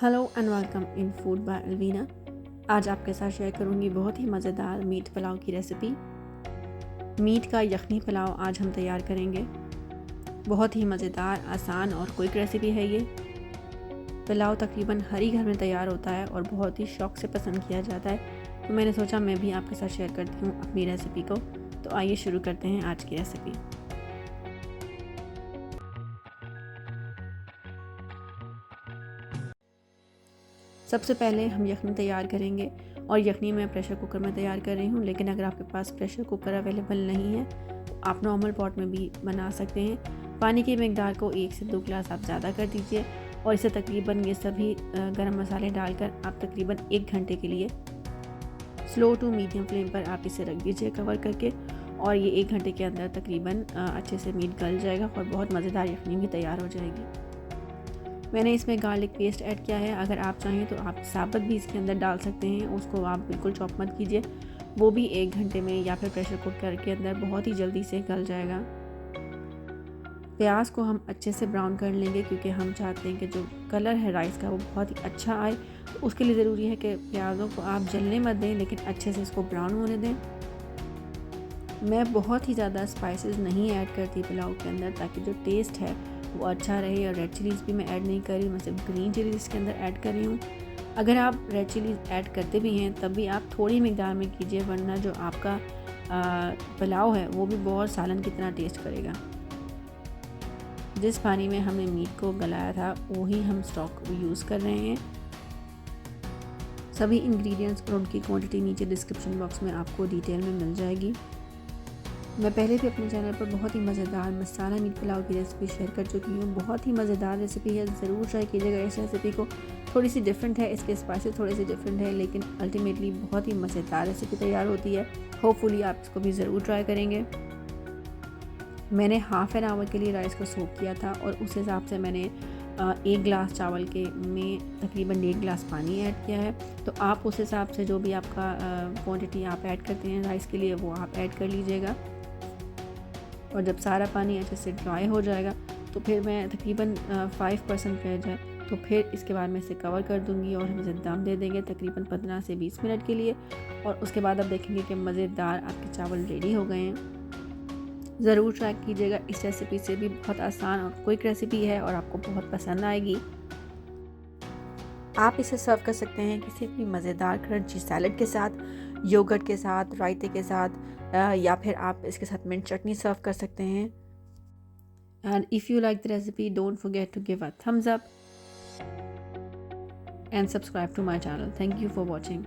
Hello and welcome in food by Alvina. आज आपके साथ शेयर करूंगी बहुत ही मज़ेदार मीट पुलाव की रेसिपी। मीट का यखनी पुलाव आज हम तैयार करेंगे। बहुत ही मज़ेदार, आसान और क्विक रेसिपी है ये। पुलाव तकरीबन हर ही घर में तैयार होता है और बहुत ही शौक़ से पसंद किया जाता है, तो मैंने सोचा मैं भी आपके साथ शेयर करती हूँ अपनी रेसिपी को। तो आइए शुरू करते हैं आज की रेसिपी। सबसे पहले हम यखनी तैयार करेंगे और यखनी मैं प्रेशर कुकर में तैयार कर रही हूँ, लेकिन अगर आपके पास प्रेशर कुकर अवेलेबल नहीं है तो आप नॉर्मल पॉट में भी बना सकते हैं। पानी की मकदार को 1 से 2 गिलास आप ज़्यादा कर दीजिए और इसे तकरीबन ये सभी गरम मसाले डालकर आप तकरीबन 1 घंटे के लिए स्लो टू मीडियम फ्लेम पर आप इसे रख दीजिए कवर करके, और ये 1 घंटे के अंदर तकरीबन अच्छे से मीट गल जाएगा और बहुत मज़ेदार यखनी भी तैयार हो जाएगी। मैंने इसमें गार्लिक पेस्ट ऐड किया है। अगर आप चाहें तो आप साबुत भी इसके अंदर डाल सकते हैं, उसको आप बिल्कुल चॉप मत कीजिए, वो भी 1 घंटे में या फिर प्रेशर कुकर के अंदर बहुत ही जल्दी से गल जाएगा। प्याज को हम अच्छे से ब्राउन कर लेंगे क्योंकि हम चाहते हैं कि जो कलर है राइस का वो बहुत ही अच्छा आए। तो उसके लिए ज़रूरी है कि प्याज़ों को आप जलने मत दें, लेकिन अच्छे से इसको ब्राउन होने दें। मैं बहुत ही ज़्यादा स्पाइसेस नहीं ऐड करती पुलाव के अंदर, ताकि जो टेस्ट है वो अच्छा रहे। और रेड चिलीज़ भी मैं ऐड नहीं कर रही, मैं सिर्फ ग्रीन चिलीज़ इसके अंदर ऐड कर रही हूँ। अगर आप रेड चिलीज़ ऐड करते भी हैं तब भी आप थोड़ी मकदार में कीजिए, वरना जो आपका पुलाव है वो भी बहुत सालन की तरह टेस्ट करेगा। जिस पानी में हमने मीट को गलाया था वही हम स्टॉक यूज़ कर रहे हैं। सभी इंग्रेडिएंट्स और उनकी क्वांटिटी नीचे डिस्क्रिप्शन बॉक्स में आपको डिटेल में मिल जाएगी। मैं पहले भी अपने चैनल पर बहुत ही मज़ेदार मसाला मीट पुलाव की रेसिपी शेयर कर चुकी हूँ। बहुत ही मज़ेदार रेसिपी है, ज़रूर ट्राई कीजिएगा इस रेसिपी को। थोड़ी सी डिफरेंट है, इसके स्पाइसेस थोड़े से डिफरेंट है, लेकिन अल्टीमेटली बहुत ही मज़ेदार रेसिपी तैयार होती है। होपफुली आप इसको भी ज़रूर ट्राई करेंगे। मैंने हाफ़ एन आवर के लिए राइस को सोक किया था और उस हिसाब से मैंने 1 गिलास चावल के में तकरीबन 1.5 गिलास पानी ऐड किया है। तो आप उस हिसाब से जो भी आपका क्वांटिटी आप ऐड करते हैं राइस के लिए वो आप ऐड कर लीजिएगा। और जब सारा पानी अच्छे से ड्राई हो जाएगा तो फिर मैं तकरीबन 5% रह जाए तो फिर इसके बाद मैं इसे कवर कर दूंगी और हम इसे दम दे देंगे तकरीबन 15 से 20 मिनट के लिए। और उसके बाद आप देखेंगे कि मज़ेदार आपके चावल रेडी हो गए हैं। ज़रूर ट्राई कीजिएगा, इस रेसिपी से भी बहुत आसान और क्विक रेसिपी है और आपको बहुत पसंद आएगी। आप इसे सर्व कर सकते हैं किसी भी मज़ेदार क्रंची सैलड के साथ, योगर्ट के साथ, रायते के साथ, या फिर आप इसके साथ मिंट चटनी सर्व कर सकते हैं। And if you like the recipe don't forget to give a thumbs up and subscribe to my channel. Thank you for watching.